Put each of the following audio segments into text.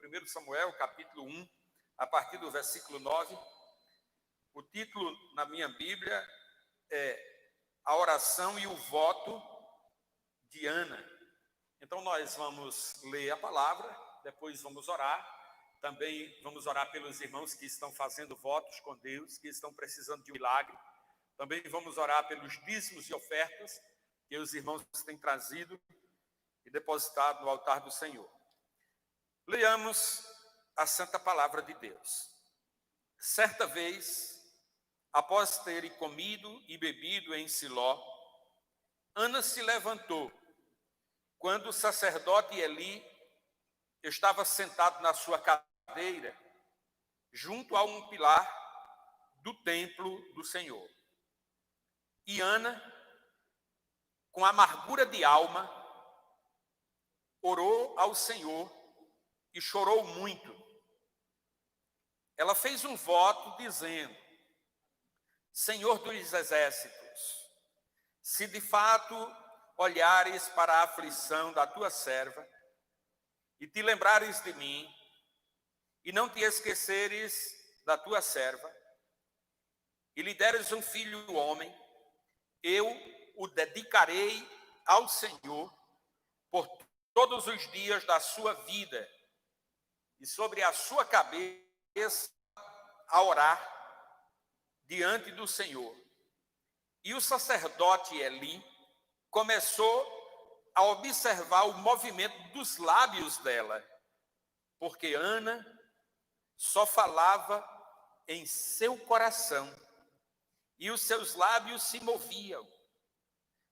1 Samuel, capítulo 1, a partir do versículo 9. O título na minha Bíblia é A Oração e o Voto de Ana. Então nós vamos ler a palavra, depois vamos orar. Também vamos orar pelos irmãos que estão fazendo votos com Deus, que estão precisando de um milagre. Também vamos orar pelos dízimos e ofertas que os irmãos têm trazido e depositado no altar do Senhor. Leamos a santa palavra de Deus. Certa vez, após terem comido e bebido em Siló, Ana se levantou, quando o sacerdote Eli estava sentado na sua cadeira, junto a um pilar do templo do Senhor. E Ana, com amargura de alma, orou ao Senhor e chorou muito. Ela fez um voto dizendo: Senhor dos exércitos, se de fato olhares para a aflição da tua serva e te lembrares de mim e não te esqueceres da tua serva e lhe deres um filho homem, eu o dedicarei ao Senhor por todos os dias da sua vida, e sobre a sua cabeça a orar diante do Senhor. E o sacerdote Eli começou a observar o movimento dos lábios dela, porque Ana só falava em seu coração, e os seus lábios se moviam,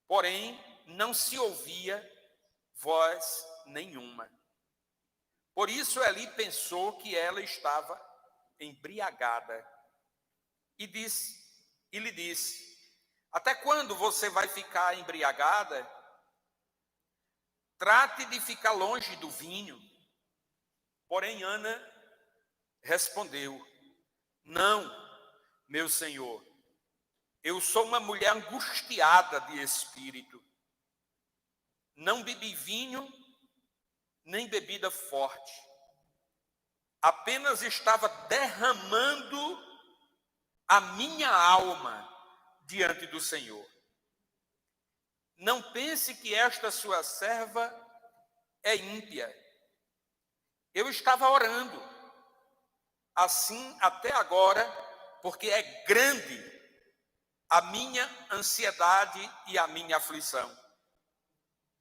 porém não se ouvia voz nenhuma. Por isso Eli pensou que ela estava embriagada e lhe disse: até quando você vai ficar embriagada? Trate de ficar longe do vinho. Porém Ana respondeu: não, meu senhor, eu sou uma mulher angustiada de espírito. Não bebi vinho, nem bebida forte. Apenas estava derramando a minha alma diante do Senhor. Não pense que esta sua serva é ímpia. Eu estava orando, assim até agora, porque é grande a minha ansiedade e a minha aflição.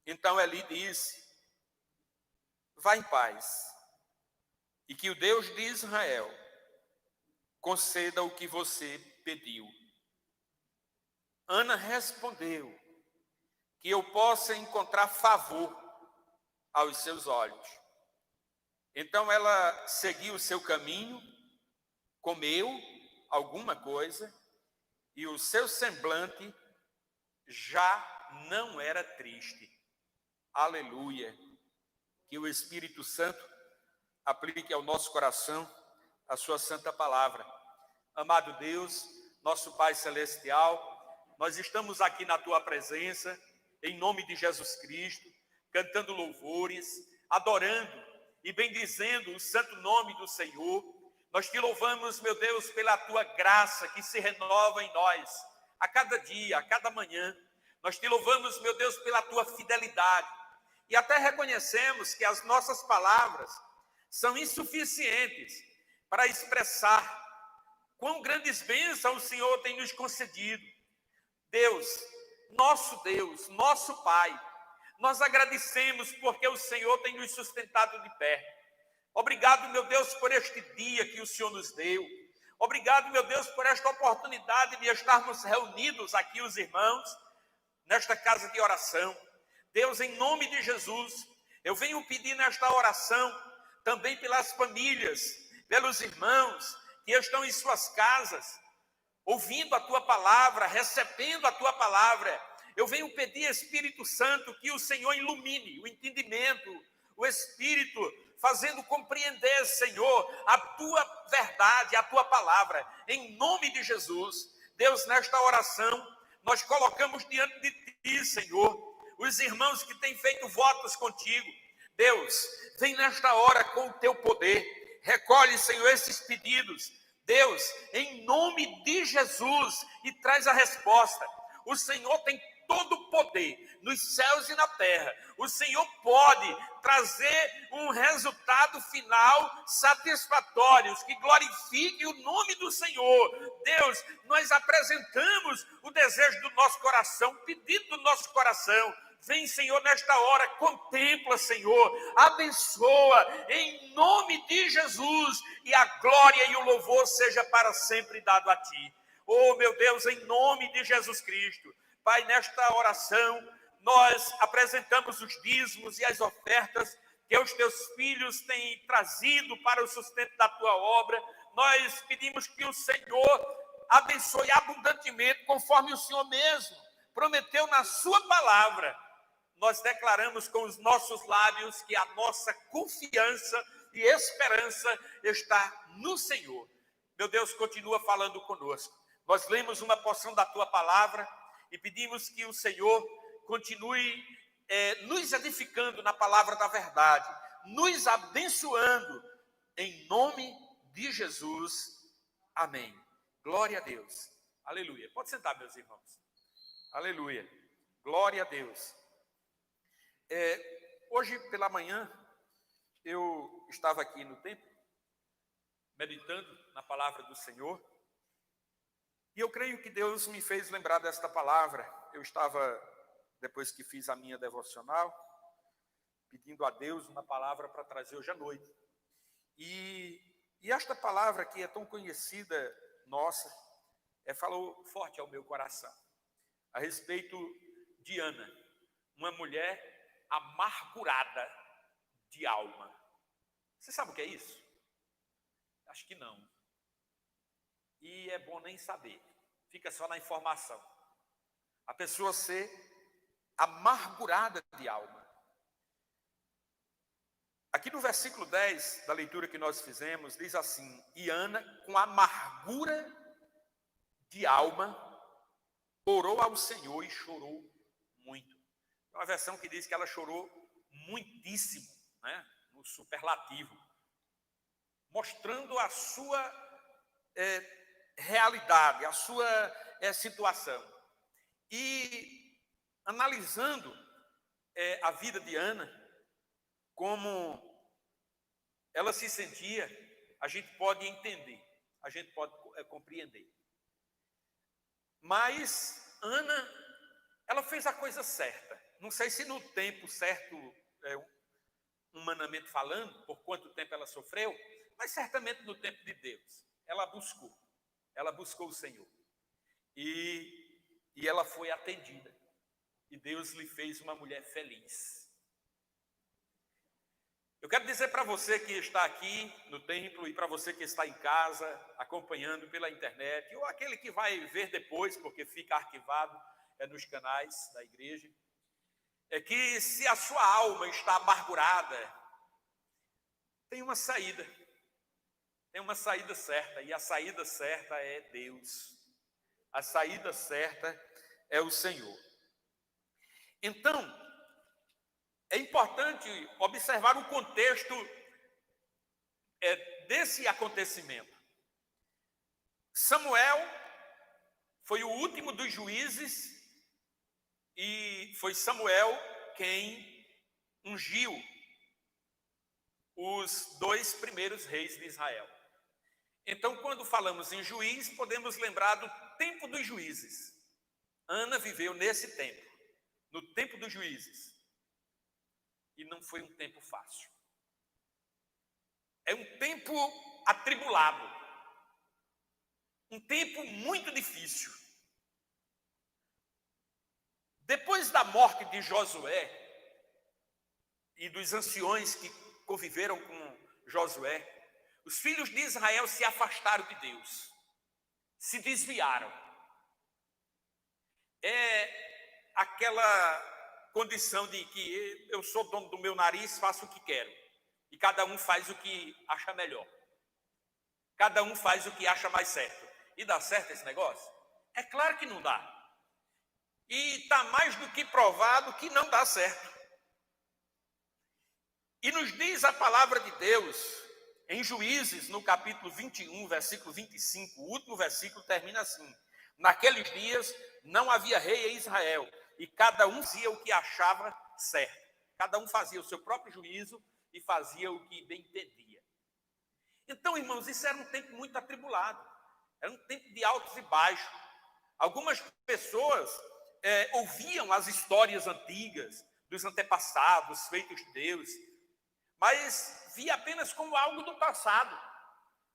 Então Eli disse: vá em paz, e que o Deus de Israel conceda o que você pediu. Ana respondeu: que eu possa encontrar favor aos seus olhos. Então ela seguiu o seu caminho, comeu alguma coisa, e o seu semblante já não era triste. Aleluia! Que o Espírito Santo aplique ao nosso coração a sua santa palavra. Amado Deus, nosso Pai Celestial, nós estamos aqui na tua presença, em nome de Jesus Cristo, cantando louvores, adorando e bendizendo o santo nome do Senhor. Nós te louvamos, meu Deus, pela tua graça que se renova em nós, a cada dia, a cada manhã. Nós te louvamos, meu Deus, pela tua fidelidade. E até reconhecemos que as nossas palavras são insuficientes para expressar quão grandes bênçãos o Senhor tem nos concedido. Deus, nosso Pai, nós agradecemos porque o Senhor tem nos sustentado de pé. Obrigado, meu Deus, por este dia que o Senhor nos deu. Obrigado, meu Deus, por esta oportunidade de estarmos reunidos aqui, os irmãos, nesta casa de oração. Deus, em nome de Jesus, eu venho pedir nesta oração também pelas famílias, pelos irmãos que estão em suas casas, ouvindo a tua palavra, recebendo a tua palavra. Eu venho pedir, Espírito Santo, que o Senhor ilumine o entendimento, o Espírito, fazendo compreender, Senhor, a tua verdade, a tua palavra, em nome de Jesus. Deus, nesta oração, nós colocamos diante de ti, Senhor, os irmãos que têm feito votos contigo. Deus, vem nesta hora com o teu poder, recolhe, Senhor, esses pedidos, Deus, em nome de Jesus, e traz a resposta. O Senhor tem todo o poder nos céus e na terra. O Senhor pode trazer um resultado final satisfatório, que glorifique o nome do Senhor. Deus, nós apresentamos o desejo do nosso coração, o pedido do nosso coração. Vem, Senhor, nesta hora, contempla, Senhor, abençoa, em nome de Jesus, e a glória e o louvor seja para sempre dado a Ti. Oh, meu Deus, em nome de Jesus Cristo, Pai, nesta oração, nós apresentamos os dízimos e as ofertas que os Teus filhos têm trazido para o sustento da Tua obra. Nós pedimos que o Senhor abençoe abundantemente, conforme o Senhor mesmo prometeu na Sua palavra. Nós declaramos com os nossos lábios que a nossa confiança e esperança está no Senhor. Meu Deus, continua falando conosco. Nós lemos uma porção da Tua palavra e pedimos que o Senhor continue nos edificando na palavra da verdade, nos abençoando, em nome de Jesus. Amém. Glória a Deus. Aleluia. Pode sentar, meus irmãos. Aleluia. Glória a Deus. Hoje pela manhã, eu estava aqui no templo, meditando na palavra do Senhor, e eu creio que Deus me fez lembrar desta palavra. Eu estava, depois que fiz a minha devocional, pedindo a Deus uma palavra para trazer hoje à noite. E esta palavra que é tão conhecida, nossa, falou forte ao meu coração, a respeito de Ana, uma mulher amargurada de alma. Você sabe o que é isso? Acho que não. E é bom nem saber. Fica só na informação. A pessoa ser amargurada de alma. Aqui no versículo 10 da leitura que nós fizemos, diz assim: e Ana, com amargura de alma, orou ao Senhor e chorou muito. É uma versão que diz que ela chorou muitíssimo, né? No superlativo, mostrando a sua realidade, a sua situação. E analisando a vida de Ana, como ela se sentia, a gente pode entender, a gente pode compreender. Mas Ana, ela fez a coisa certa. Não sei se no tempo certo, humanamente falando, por quanto tempo ela sofreu, mas certamente no tempo de Deus. Ela buscou o Senhor. E ela foi atendida. E Deus lhe fez uma mulher feliz. Eu quero dizer para você que está aqui no templo e para você que está em casa, acompanhando pela internet, ou aquele que vai ver depois, porque fica arquivado nos canais da igreja, é que se a sua alma está amargurada, tem uma saída. Tem uma saída certa, e a saída certa é Deus. A saída certa é o Senhor. Então, é importante observar o contexto desse acontecimento. Samuel foi o último dos juízes e foi Samuel quem ungiu os 2 primeiros reis de Israel. Então, quando falamos em juiz, podemos lembrar do tempo dos juízes. Ana viveu nesse tempo, no tempo dos juízes. E não foi um tempo fácil. É um tempo atribulado. Um tempo muito difícil. Depois da morte de Josué e dos anciões que conviveram com Josué, os filhos de Israel se afastaram de Deus, se desviaram. É aquela condição de que eu sou dono do meu nariz, faço o que quero, e cada um faz o que acha melhor. Cada um faz o que acha mais certo. E dá certo esse negócio? É claro que não dá. E está mais do que provado que não dá certo. E nos diz a palavra de Deus, em Juízes, no capítulo 21, versículo 25, o último versículo termina assim: naqueles dias não havia rei em Israel, e cada um fazia o que achava certo. Cada um fazia o seu próprio juízo e fazia o que bem entendia. Então, irmãos, isso era um tempo muito atribulado, era um tempo de altos e baixos. Algumas pessoas ouviam as histórias antigas dos antepassados, feitos de Deus, mas via apenas como algo do passado,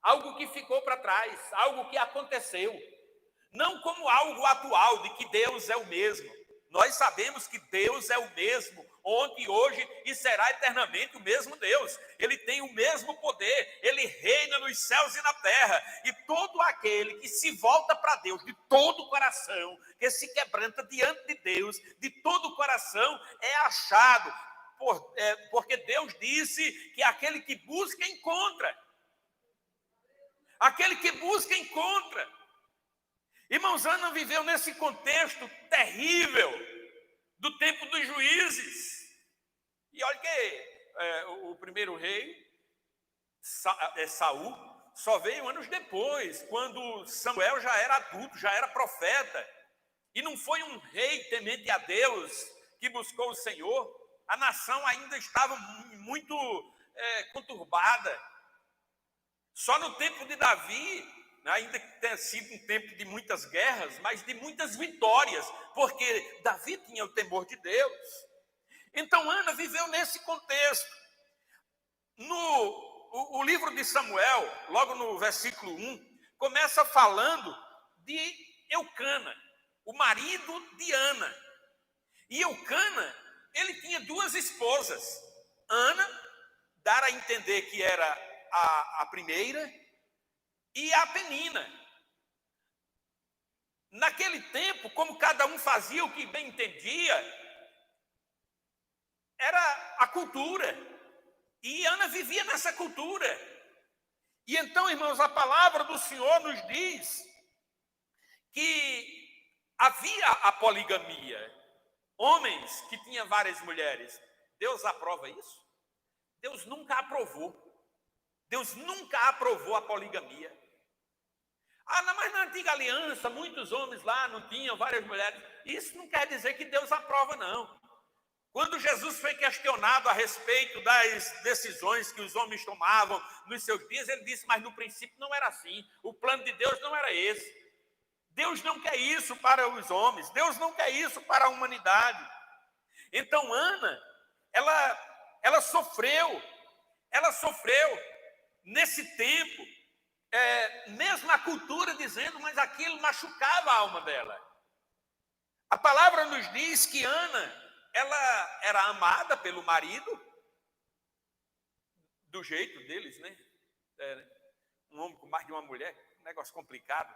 algo que ficou para trás, algo que aconteceu, não como algo atual, de que Deus é o mesmo. Nós sabemos que Deus é o mesmo, ontem, hoje e será eternamente o mesmo Deus. Ele tem o mesmo poder, ele reina nos céus e na terra. E todo aquele que se volta para Deus de todo o coração, que se quebranta diante de Deus de todo o coração, é achado. Porque Deus disse que aquele que busca, encontra. Aquele que busca, encontra. Irmãos, Ana viveu nesse contexto terrível do tempo dos juízes. E olha que o primeiro rei, Saul, só veio anos depois, quando Samuel já era adulto, já era profeta. E não foi um rei temente a Deus que buscou o Senhor. A nação ainda estava muito conturbada. Só no tempo de Davi, ainda que tenha sido um tempo de muitas guerras, mas de muitas vitórias, porque Davi tinha o temor de Deus. Então Ana viveu nesse contexto. O livro de Samuel, logo no versículo 1, começa falando de Eucana, o marido de Ana. E Eucana, ele tinha duas esposas. Ana, dar a entender que era a primeira, e a Penina. Naquele tempo, como cada um fazia o que bem entendia, era a cultura. E Ana vivia nessa cultura. E então, irmãos, a palavra do Senhor nos diz que havia a poligamia. Homens que tinham várias mulheres. Deus aprova isso? Deus nunca aprovou. Deus nunca aprovou a poligamia. Mas na antiga aliança, muitos homens lá não tinham várias mulheres. Isso não quer dizer que Deus aprova, não. Quando Jesus foi questionado a respeito das decisões que os homens tomavam nos seus dias, ele disse, mas no princípio não era assim. O plano de Deus não era esse. Deus não quer isso para os homens. Deus não quer isso para a humanidade. Então, Ana, ela sofreu. Ela sofreu nesse tempo. Mesmo a cultura dizendo, mas aquilo machucava a alma dela. A palavra nos diz que Ana, ela era amada pelo marido, do jeito deles, né? Um homem com mais de uma mulher, um negócio complicado.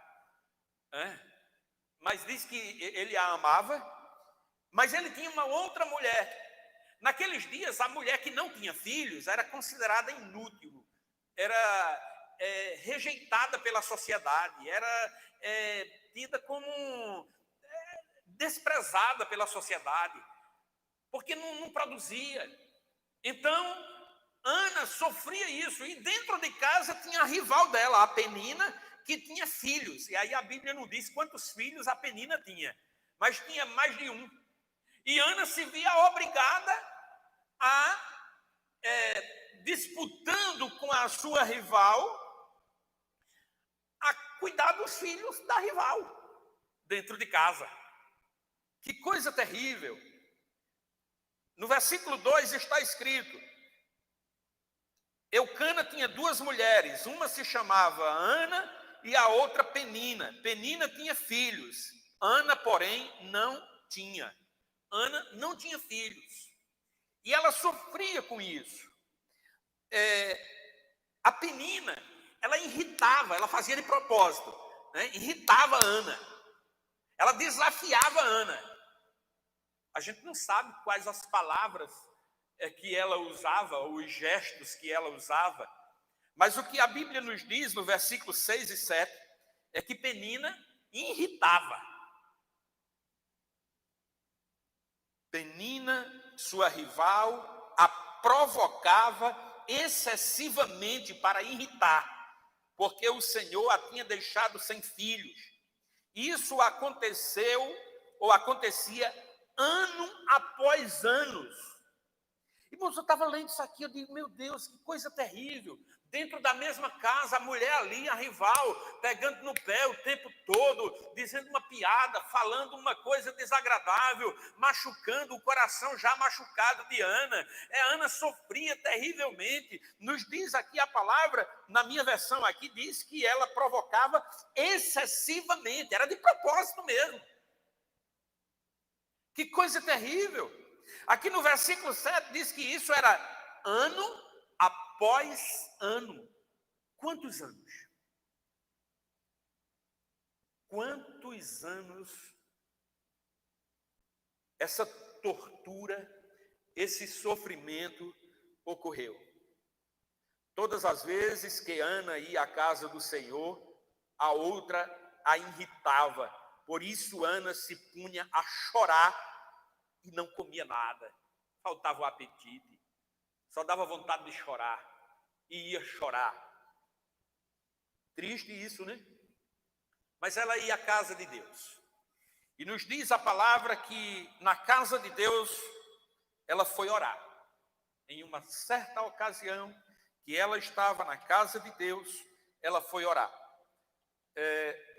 Mas diz que ele a amava, mas ele tinha uma outra mulher. Naqueles dias, a mulher que não tinha filhos era considerada inútil, era rejeitada pela sociedade, era tida como desprezada pela sociedade, porque não produzia. Então, Ana sofria isso, e dentro de casa tinha a rival dela, a Penina, que tinha filhos. E aí a Bíblia não diz quantos filhos a Penina tinha, mas tinha mais de um. E Ana se via obrigada a, disputando com a sua rival, a cuidar dos filhos da rival, dentro de casa. Que coisa terrível. No versículo 2 está escrito, Eucana tinha duas mulheres, uma se chamava Ana e a outra Penina. Penina tinha filhos, Ana, porém, não tinha. Ana não tinha filhos. E ela sofria com isso. A Penina, ela irritava, ela fazia de propósito, né? Irritava a Ana. Ela desafiava a Ana. A gente não sabe quais as palavras que ela usava, ou os gestos que ela usava, mas o que a Bíblia nos diz no versículo 6 e 7 é que Penina irritava. Penina, sua rival, a provocava excessivamente para irritar, porque o Senhor a tinha deixado sem filhos. Isso aconteceu, ou acontecia, ano após anos. Irmãos, eu estava lendo isso aqui, eu digo, meu Deus, que coisa terrível. Dentro da mesma casa, a mulher ali, a rival, pegando no pé o tempo todo, dizendo uma piada, falando uma coisa desagradável, machucando o coração já machucado de Ana. Ana sofria terrivelmente. Nos diz aqui a palavra, na minha versão aqui, diz que ela provocava excessivamente, era de propósito mesmo. Que coisa terrível. Aqui no versículo 7 diz que isso era ano após ano. Quantos anos? Quantos anos essa tortura, esse sofrimento ocorreu? Todas as vezes que Ana ia à casa do Senhor, a outra a irritava. Por isso Ana se punha a chorar e não comia nada. Faltava o apetite. Só dava vontade de chorar. E ia chorar. Triste isso, né? Mas ela ia à casa de Deus. E nos diz a palavra que na casa de Deus ela foi orar. Em uma certa ocasião que ela estava na casa de Deus, ela foi orar.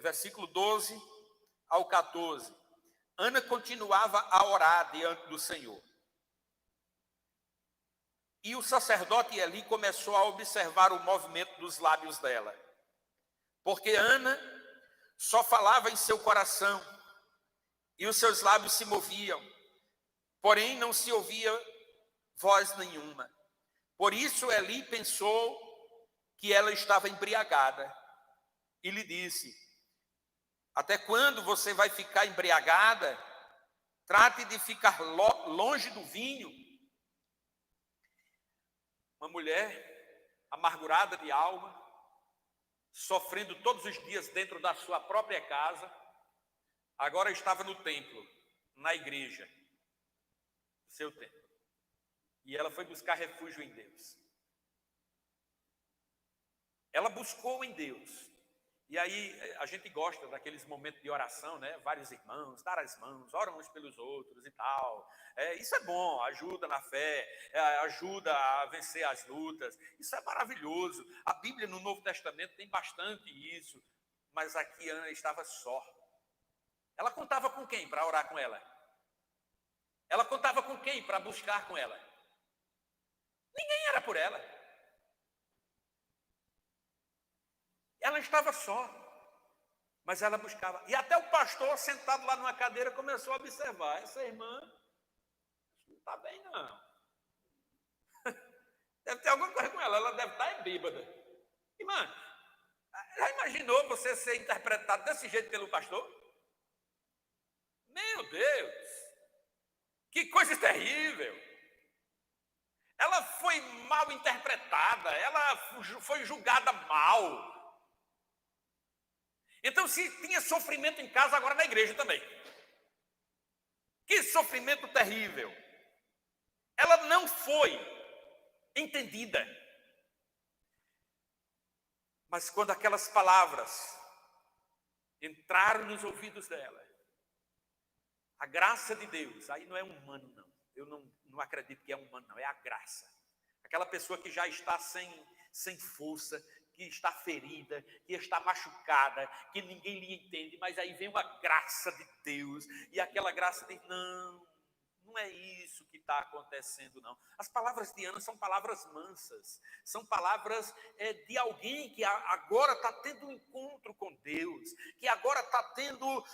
Versículo 12 ao 14. Ana continuava a orar diante do Senhor. E o sacerdote Eli começou a observar o movimento dos lábios dela. Porque Ana só falava em seu coração, e os seus lábios se moviam, porém não se ouvia voz nenhuma. Por isso Eli pensou que ela estava embriagada, e lhe disse: até quando você vai ficar embriagada? Trate de ficar longe do vinho. Uma mulher amargurada de alma, sofrendo todos os dias dentro da sua própria casa, agora estava no templo, na igreja, seu templo. E ela foi buscar refúgio em Deus. Ela buscou em Deus. E aí a gente gosta daqueles momentos de oração, né? Vários irmãos, dar as mãos, oram uns pelos outros e tal. Isso é bom, ajuda na fé, ajuda a vencer as lutas. Isso é maravilhoso. A Bíblia no Novo Testamento tem bastante isso. Mas aqui Ana estava só. Ela contava com quem para orar com ela? Ela contava com quem para buscar com ela? Ninguém era por ela. Ela estava só, mas ela buscava. E até o pastor, sentado lá numa cadeira, começou a observar. Essa irmã não está bem, não. Deve ter alguma coisa com ela, ela deve estar bêbada. Irmã, já imaginou você ser interpretado desse jeito pelo pastor? Meu Deus, que coisa terrível. Ela foi mal interpretada, ela foi julgada mal. Então, se tinha sofrimento em casa, agora na igreja também. Que sofrimento terrível. Ela não foi entendida. Mas quando aquelas palavras entraram nos ouvidos dela, a graça de Deus, aí não é humano não. Eu não acredito que é humano não, é a graça. Aquela pessoa que já está sem força, que está ferida, que está machucada, que ninguém lhe entende, mas aí vem uma graça de Deus, e aquela graça diz, não é isso que está acontecendo, não. As palavras de Ana são palavras mansas, são palavras de alguém que agora está tendo um encontro com Deus, que agora está tendo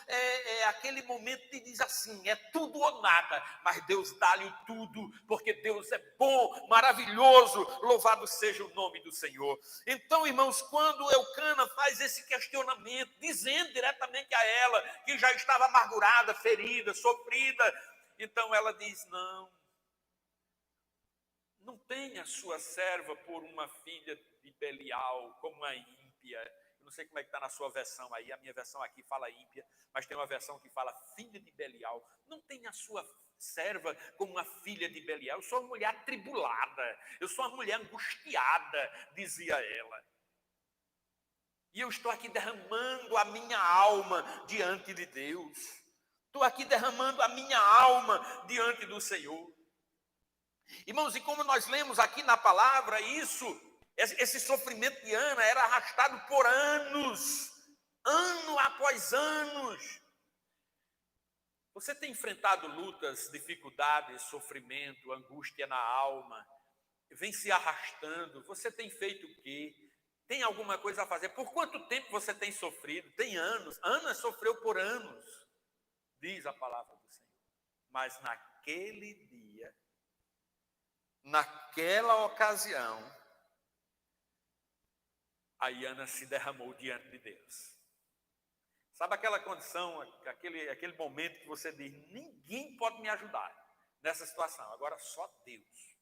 aquele momento de diz assim, é tudo ou nada, mas Deus dá-lhe tudo, porque Deus é bom, maravilhoso, louvado seja o nome do Senhor. Então, irmãos, quando Eucana faz esse questionamento, dizendo diretamente a ela, que já estava amargurada, ferida, sofrida, então ela diz, não tenha sua serva por uma filha de Belial, como a ímpia. Eu não sei como é que está na sua versão aí, a minha versão aqui fala ímpia, mas tem uma versão que fala filha de Belial. Não tenha a sua serva como uma filha de Belial. Eu sou uma mulher atribulada, eu sou uma mulher angustiada, dizia ela. E eu estou aqui derramando a minha alma diante de Deus. Estou aqui derramando a minha alma diante do Senhor. Irmãos, e como nós lemos aqui na palavra, esse sofrimento de Ana era arrastado por anos, ano após anos. Você tem enfrentado lutas, dificuldades, sofrimento, angústia na alma, vem se arrastando. Você tem feito o quê? Tem alguma coisa a fazer? Por quanto tempo você tem sofrido? Tem anos. Ana sofreu por anos, diz a palavra do Senhor. Mas naquele dia, naquela ocasião, a Ana se derramou diante de Deus. Sabe aquela condição, aquele momento que você diz, ninguém pode me ajudar nessa situação, agora só Deus.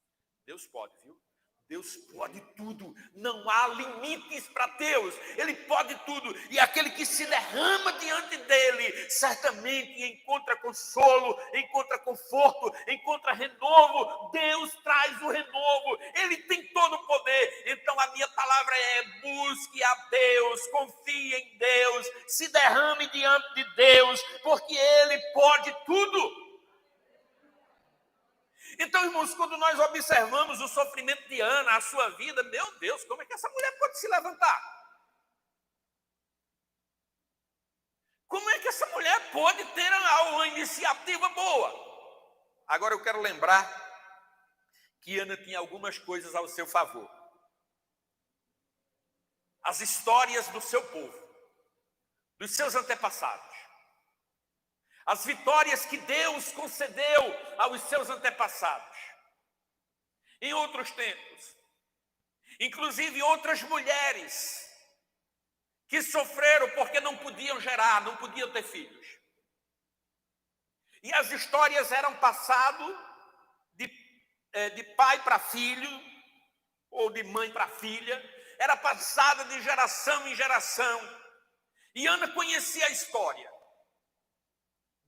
Deus pode, viu? Deus pode tudo, não há limites para Deus, Ele pode tudo, e aquele que se derrama diante dEle, certamente encontra consolo, encontra conforto, encontra renovo. Deus traz o renovo, Ele tem todo o poder. Então a minha palavra é: busque a Deus, confie em Deus, se derrame diante de Deus, porque Ele pode tudo. Então, irmãos, quando nós observamos o sofrimento de Ana, a sua vida, meu Deus, como é que essa mulher pode se levantar? Como é que essa mulher pode ter uma iniciativa boa? Agora eu quero lembrar que Ana tinha algumas coisas ao seu favor. As histórias do seu povo, dos seus antepassados. As vitórias que Deus concedeu aos seus antepassados, em outros tempos, inclusive outras mulheres que sofreram porque não podiam gerar, não podiam ter filhos. E as histórias eram passadas de pai para filho, ou de mãe para filha, era passada de geração em geração. E Ana conhecia a história.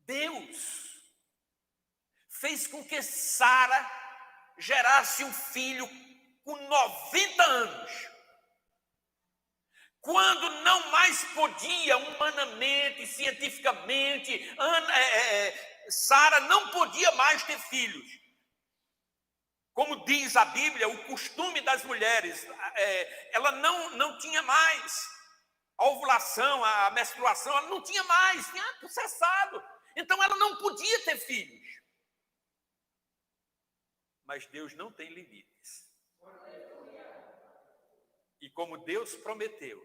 Deus fez com que Sara gerasse um filho com 90 anos. Quando não mais podia humanamente, cientificamente, Sara não podia mais ter filhos. Como diz a Bíblia, o costume das mulheres, ela não tinha mais a ovulação, a menstruação, ela não tinha mais, tinha cessado. Então ela não podia ter filhos. Mas Deus não tem limites. E como Deus prometeu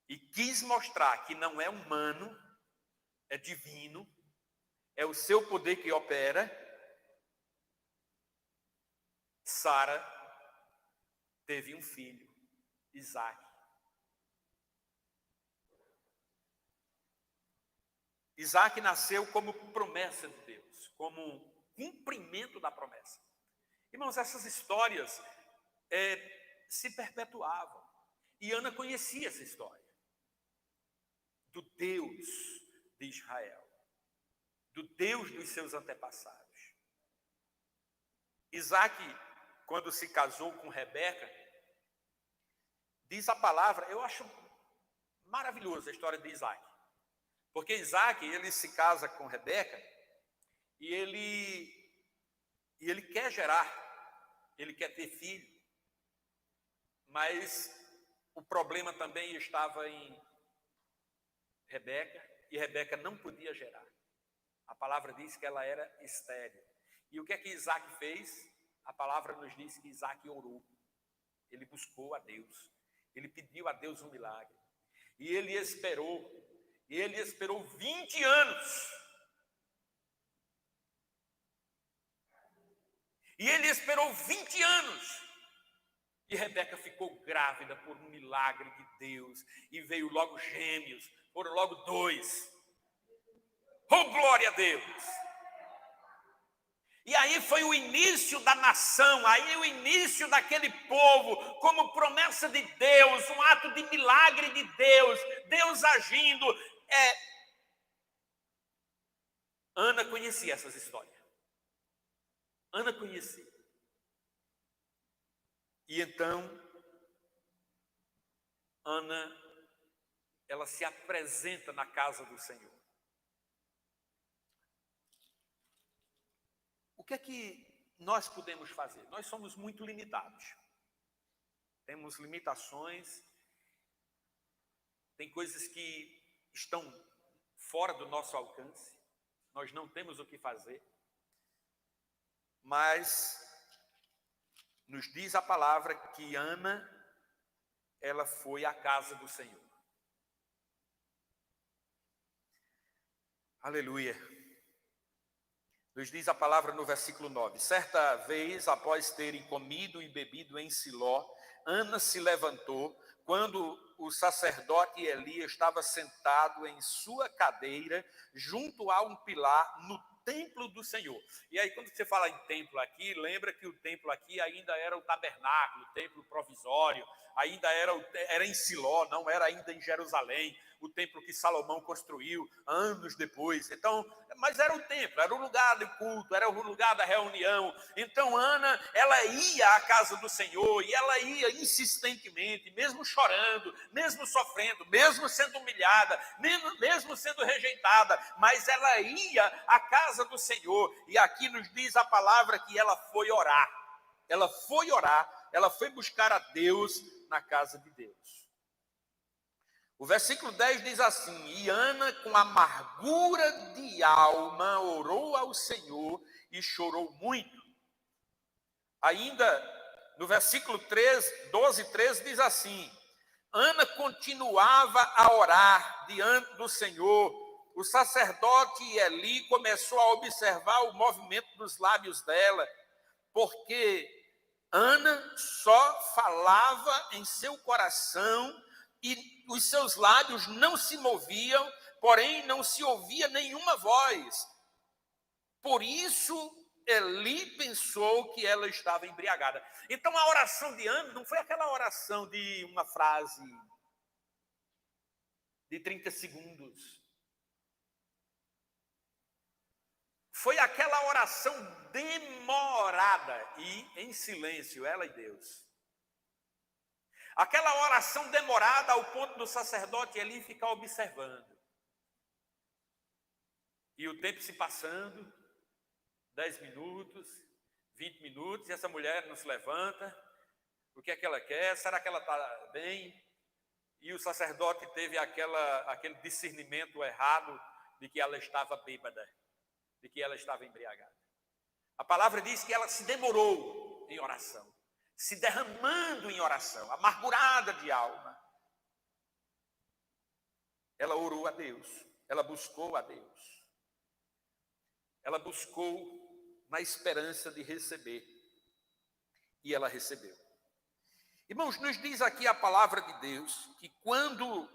e quis mostrar que não é humano, é divino, é o seu poder que opera, Sara teve um filho, Isaque. Isaque nasceu como promessa de Deus, como um cumprimento da promessa. Irmãos, essas histórias se perpetuavam. E Ana conhecia essa história do Deus de Israel, do Deus dos seus antepassados. Isaque, quando se casou com Rebeca, diz a palavra, eu acho maravilhosa a história de Isaque. Porque Isaque, ele se casa com Rebeca e ele quer gerar, ele quer ter filho. Mas o problema também estava em Rebeca, e Rebeca não podia gerar. A palavra diz que ela era estéril. E o que é que Isaque fez? A palavra nos diz que Isaque orou. Ele buscou a Deus. Ele pediu a Deus um milagre. E ele esperou 20 anos. E ele esperou 20 anos. E Rebeca ficou grávida por um milagre de Deus. E veio logo gêmeos. Foram logo 2. Oh, glória a Deus! E aí foi o início da nação, aí o início daquele povo, como promessa de Deus, um ato de milagre de Deus, Deus agindo. Ana conhecia essas histórias. Ana conhecia. E então, Ana, ela se apresenta na casa do Senhor. O que é que nós podemos fazer? Nós somos muito limitados. Temos limitações, tem coisas que estão fora do nosso alcance, nós não temos o que fazer, mas nos diz a palavra que Ana, ela foi à casa do Senhor. Aleluia. Nos diz a palavra no versículo 9. Certa vez, após terem comido e bebido em Siló, Ana se levantou, quando o sacerdote Eli estava sentado em sua cadeira, junto a um pilar no templo do Senhor. E aí, quando você fala em templo aqui, lembra que o templo aqui ainda era o tabernáculo, o templo provisório, ainda era em Siló, não era ainda em Jerusalém, o templo que Salomão construiu anos depois. Então, mas era o templo, era o lugar do culto, era o lugar da reunião. Então Ana, ela ia à casa do Senhor e ela ia insistentemente, mesmo chorando, mesmo sofrendo, mesmo sendo humilhada, mesmo sendo rejeitada, mas ela ia à casa do Senhor. E aqui nos diz a palavra que ela foi orar. Ela foi orar, ela foi buscar a Deus na casa de Deus. O versículo 10 diz assim: e Ana, com amargura de alma, orou ao Senhor e chorou muito. Ainda no versículo 12 e 13 diz assim: Ana continuava a orar diante do Senhor. O sacerdote Eli começou a observar o movimento dos lábios dela, porque Ana só falava em seu coração e os seus lábios não se moviam, porém não se ouvia nenhuma voz. Por isso, Eli pensou que ela estava embriagada. Então, a oração de Ana não foi aquela oração de uma frase de 30 segundos. Foi aquela oração demorada e em silêncio, ela e Deus. Aquela oração demorada ao ponto do sacerdote Eli ficar observando. E o tempo se passando, 10 minutos, 20 minutos, e essa mulher não se levanta. O que é que ela quer? Será que ela está bem? E o sacerdote teve aquele discernimento errado de que ela estava bêbada, de que ela estava embriagada. A palavra diz que ela se demorou em oração, se derramando em oração, amargurada de alma. Ela orou a Deus, ela buscou a Deus. Ela buscou na esperança de receber. E ela recebeu. Irmãos, nos diz aqui a palavra de Deus que quando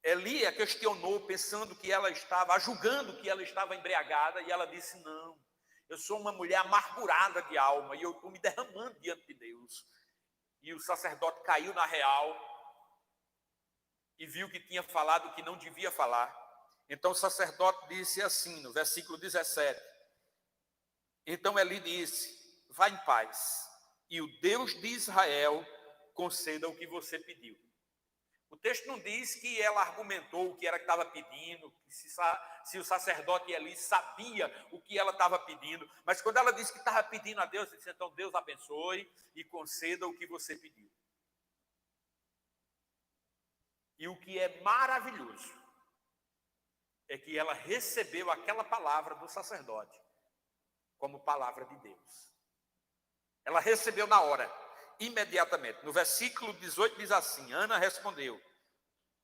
Eli a questionou, pensando que ela estava, julgando que ela estava embriagada, e ela disse: não, eu sou uma mulher amargurada de alma e eu estou me derramando diante de Deus. E o sacerdote caiu na real e viu que tinha falado o que não devia falar. Então o sacerdote disse assim, no versículo 17: então Eli disse: vá em paz, e o Deus de Israel conceda o que você pediu. O texto não diz que ela argumentou o que era que estava pedindo, se o sacerdote Eli sabia o que ela estava pedindo, mas quando ela disse que estava pedindo a Deus, ele disse: então Deus abençoe e conceda o que você pediu. E o que é maravilhoso é que ela recebeu aquela palavra do sacerdote como palavra de Deus. Ela recebeu na hora, imediatamente. No versículo 18 diz assim: Ana respondeu: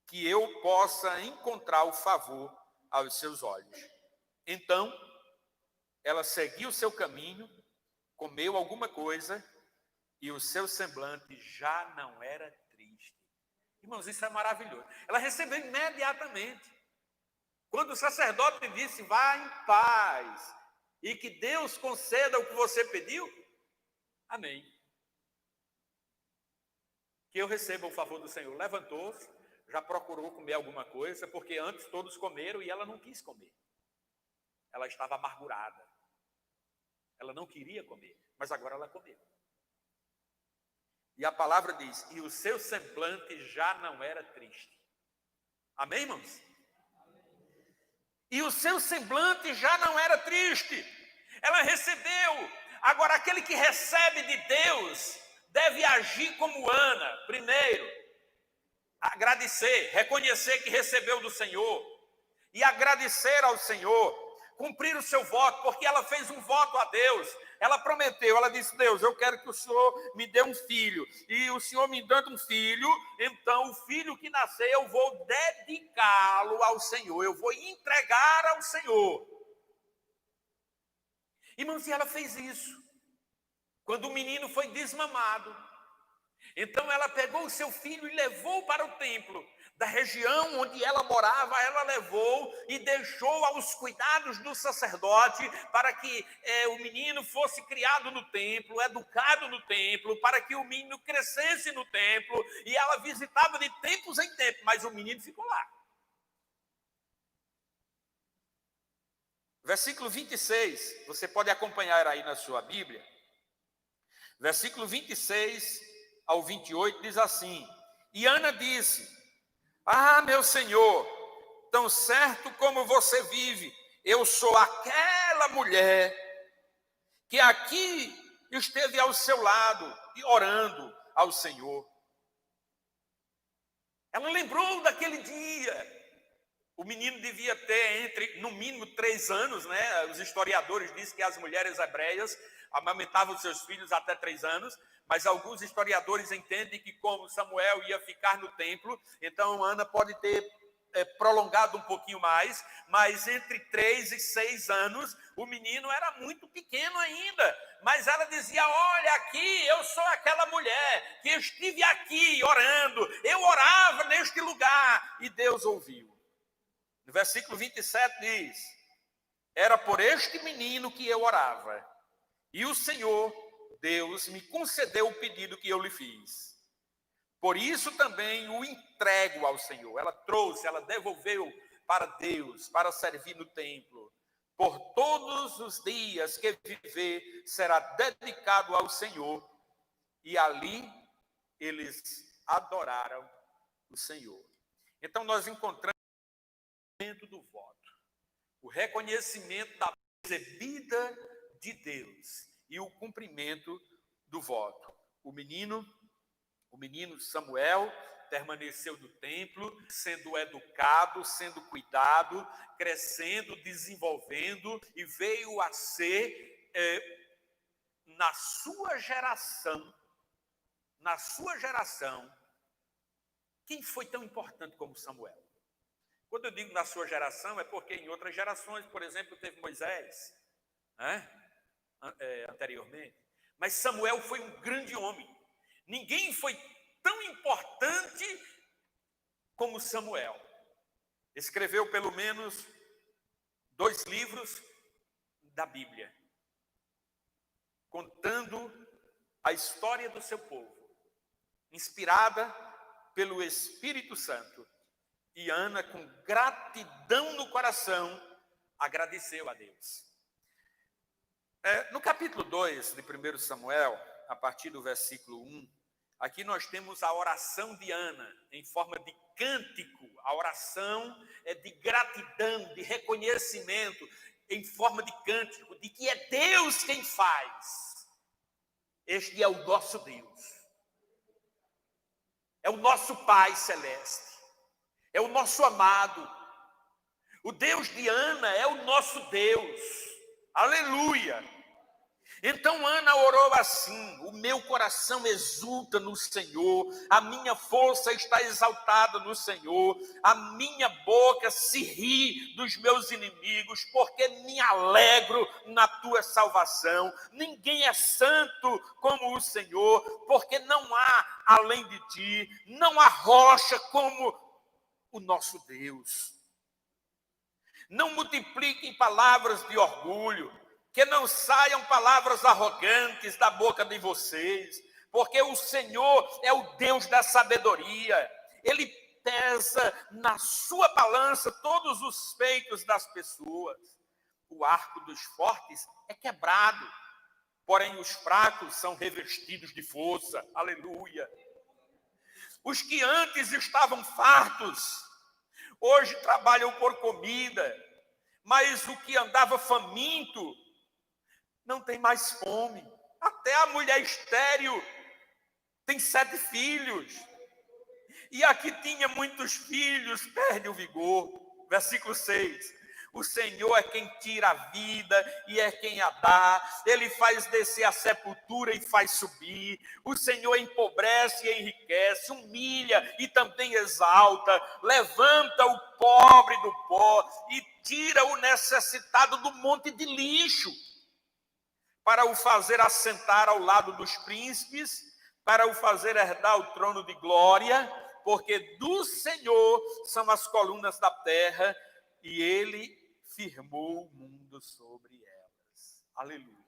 que eu possa encontrar o favor aos seus olhos. Então, ela seguiu o seu caminho, comeu alguma coisa, e o seu semblante já não era triste. Irmãos, isso é maravilhoso. Ela recebeu imediatamente. Quando o sacerdote disse: vá em paz, e que Deus conceda o que você pediu, amém. Que eu receba o favor do Senhor. Levantou-se, já procurou comer alguma coisa, porque antes todos comeram e ela não quis comer. Ela estava amargurada. Ela não queria comer, mas agora ela comeu. E a palavra diz, e o seu semblante já não era triste. Amém, irmãos? E o seu semblante já não era triste. Ela recebeu. Agora, aquele que recebe de Deus deve agir como Ana. Primeiro, agradecer, reconhecer que recebeu do Senhor. E agradecer ao Senhor. Cumprir o seu voto, porque ela fez um voto a Deus. Ela prometeu, ela disse, Deus, eu quero que o Senhor me dê um filho. E o Senhor me dando um filho, então o filho que nascer eu vou dedicá-lo ao Senhor. Eu vou entregar ao Senhor. Irmãos, e ela fez isso. Quando o menino foi desmamado, então ela pegou o seu filho e levou para o templo. Da região onde ela morava, ela levou e deixou aos cuidados do sacerdote para que o menino fosse criado no templo, educado no templo, para que o menino crescesse no templo. E ela visitava de tempos em tempos, mas o menino ficou lá. Versículo 26, você pode acompanhar aí na sua Bíblia. Versículo 26 ao 28 diz assim, e Ana disse, ah, meu Senhor, tão certo como você vive, eu sou aquela mulher que aqui esteve ao seu lado e orando ao Senhor. Ela lembrou daquele dia. O menino devia ter no mínimo 3 anos, né? Os historiadores dizem que as mulheres hebreias amamentavam seus filhos até 3 anos, mas alguns historiadores entendem que como Samuel ia ficar no templo, então Ana pode ter prolongado um pouquinho mais, mas entre 3 e 6 anos, o menino era muito pequeno ainda, mas ela dizia, olha aqui, eu sou aquela mulher que estive aqui orando, eu orava neste lugar, e Deus ouviu. No versículo 27 diz, era por este menino que eu orava, e o Senhor, Deus, me concedeu o pedido que eu lhe fiz. Por isso também o entrego ao Senhor. Ela trouxe, ela devolveu para Deus, para servir no templo. Por todos os dias que viver, será dedicado ao Senhor. E ali eles adoraram o Senhor. Então nós encontramos o momento do voto, o reconhecimento da recebida de Deus e o cumprimento do voto. O menino Samuel permaneceu no templo, sendo educado, sendo cuidado, crescendo, desenvolvendo, e veio a ser, na sua geração, quem foi tão importante como Samuel? Quando eu digo na sua geração, é porque em outras gerações, por exemplo, teve Moisés, anteriormente. Mas Samuel foi um grande homem. Ninguém foi tão importante como Samuel. Escreveu pelo menos 2 livros da Bíblia, contando a história do seu povo, inspirada pelo Espírito Santo. E Ana, com gratidão no coração, agradeceu a Deus. No capítulo 2 de 1 Samuel, a partir do versículo 1, aqui nós temos a oração de Ana, em forma de cântico. A oração é de gratidão, de reconhecimento, em forma de cântico, de que é Deus quem faz. Este é o nosso Deus. É o nosso Pai Celeste. É o nosso amado. O Deus de Ana é o nosso Deus. Aleluia! Então Ana orou assim, o meu coração exulta no Senhor, a minha força está exaltada no Senhor, a minha boca se ri dos meus inimigos, porque me alegro na tua salvação. Ninguém é santo como o Senhor, porque não há além de ti, não há rocha como o nosso Deus. Não multipliquem palavras de orgulho, que não saiam palavras arrogantes da boca de vocês, porque o Senhor é o Deus da sabedoria. Ele pesa na sua balança todos os feitos das pessoas. O arco dos fortes é quebrado, porém os fracos são revestidos de força. Aleluia. Os que antes estavam fartos, hoje trabalham por comida, mas o que andava faminto não tem mais fome. Até a mulher estéril tem 7 filhos. E a que tinha muitos filhos perde o vigor. Versículo 6. O Senhor é quem tira a vida e é quem a dá. Ele faz descer a sepultura e faz subir. O Senhor empobrece e enriquece, humilha e também exalta. Levanta o pobre do pó e tira o necessitado do monte de lixo, para o fazer assentar ao lado dos príncipes, para o fazer herdar o trono de glória, porque do Senhor são as colunas da terra, e ele firmou o mundo sobre elas. Aleluia.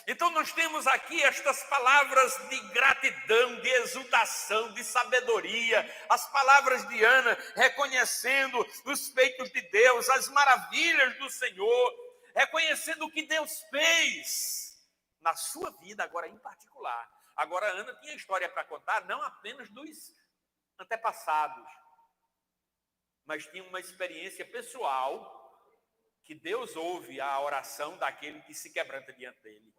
Então nós temos aqui estas palavras de gratidão, de exultação, de sabedoria, as palavras de Ana reconhecendo os feitos de Deus, as maravilhas do Senhor, reconhecendo o que Deus fez na sua vida, agora em particular. Agora Ana tinha história para contar, não apenas dos antepassados, mas tinha uma experiência pessoal, que Deus ouve a oração daquele que se quebranta diante dele.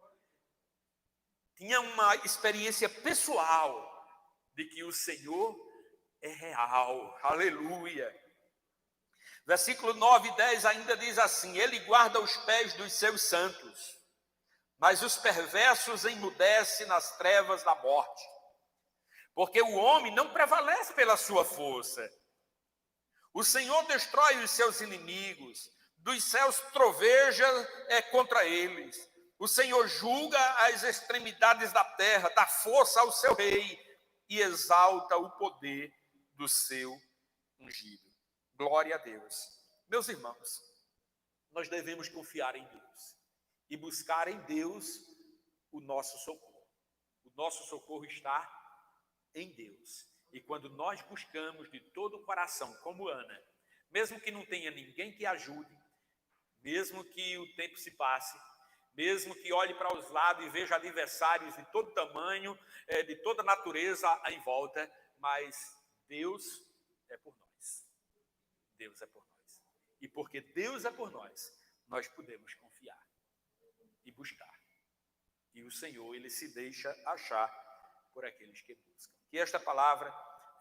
Tinha uma experiência pessoal de que o Senhor é real. Aleluia. Versículo 9 e 10 ainda diz assim: ele guarda os pés dos seus santos, mas os perversos emudece nas trevas da morte. Porque o homem não prevalece pela sua força. O Senhor destrói os seus inimigos, dos céus troveja contra eles. O Senhor julga as extremidades da terra, dá força ao seu rei e exalta o poder do seu ungido. Glória a Deus. Meus irmãos, nós devemos confiar em Deus e buscar em Deus o nosso socorro. O nosso socorro está em Deus. E quando nós buscamos de todo o coração, como Ana, mesmo que não tenha ninguém que ajude, mesmo que o tempo se passe, mesmo que olhe para os lados e veja adversários de todo tamanho, de toda natureza em volta, mas Deus é por nós. Deus é por nós. E porque Deus é por nós, nós podemos confiar e buscar. E o Senhor, ele se deixa achar por aqueles que buscam. Que esta palavra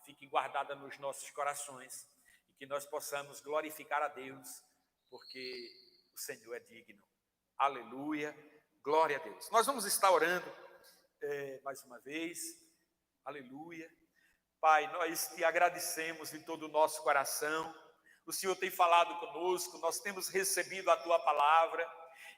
fique guardada nos nossos corações e que nós possamos glorificar a Deus, porque o Senhor é digno. Aleluia, glória a Deus. Nós vamos estar orando mais uma vez. Aleluia. Pai, nós te agradecemos de todo o nosso coração. O Senhor tem falado conosco, nós temos recebido a tua palavra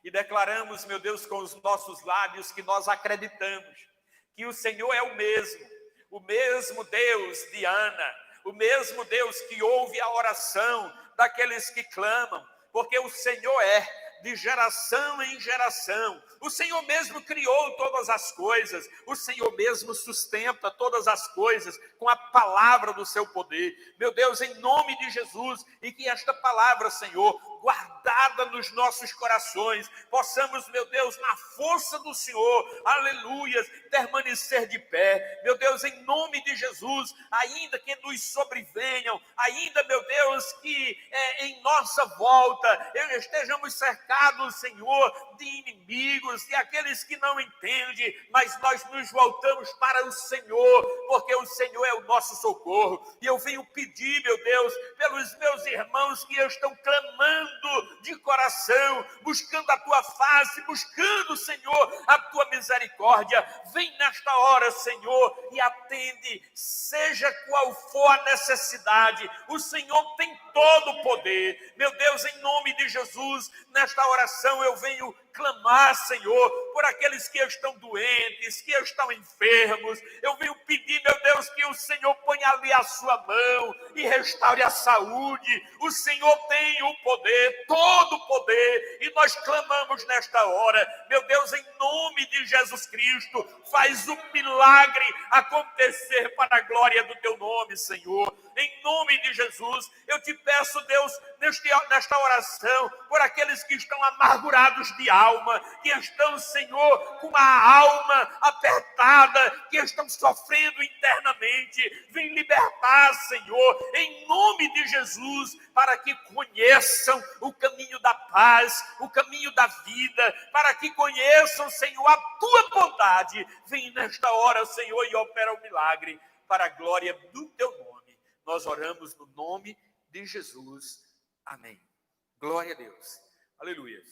e declaramos, meu Deus, com os nossos lábios que nós acreditamos que o Senhor é o mesmo Deus de Ana, o mesmo Deus que ouve a oração daqueles que clamam, porque o Senhor é de geração em geração. O Senhor mesmo criou todas as coisas, o Senhor mesmo sustenta todas as coisas com a palavra do seu poder. Meu Deus, em nome de Jesus, e que esta palavra, Senhor, guardada nos nossos corações, possamos, meu Deus, na força do Senhor, aleluia, permanecer de pé. Meu Deus, em nome de Jesus, ainda que nos sobrevenham, ainda, meu Deus, que em nossa volta estejamos cercados, Senhor, de inimigos, de aqueles que não entendem, mas nós nos voltamos para o Senhor, porque o Senhor é o nosso socorro. E eu venho pedir, meu Deus, pelos meus irmãos que estão clamando de coração, buscando a tua face, buscando, Senhor, a tua misericórdia. Vem nesta hora, Senhor, e atende, seja qual for a necessidade. O Senhor tem todo o poder. Meu Deus, em nome de Jesus, nesta oração eu venho clamar, Senhor, por aqueles que estão doentes, que estão enfermos. Eu venho pedir, meu Deus, que o Senhor ponha ali a sua mão e restaure a saúde. O Senhor tem o poder, todo o poder, e nós clamamos nesta hora. Meu Deus, em nome de Jesus Cristo, faz o milagre acontecer para a glória do teu nome, Senhor. Em nome de Jesus, eu te peço, Deus, nesta oração por aqueles que estão amargurados de alma, que estão, Senhor, com a alma apertada, que estão sofrendo internamente. Vem libertar, Senhor, em nome de Jesus, para que conheçam o caminho da paz, o caminho da vida, para que conheçam, Senhor, a tua bondade. Vem nesta hora, Senhor, e opera o milagre para a glória do teu nome. Nós oramos no nome de Jesus. Amém. Glória a Deus. Aleluia.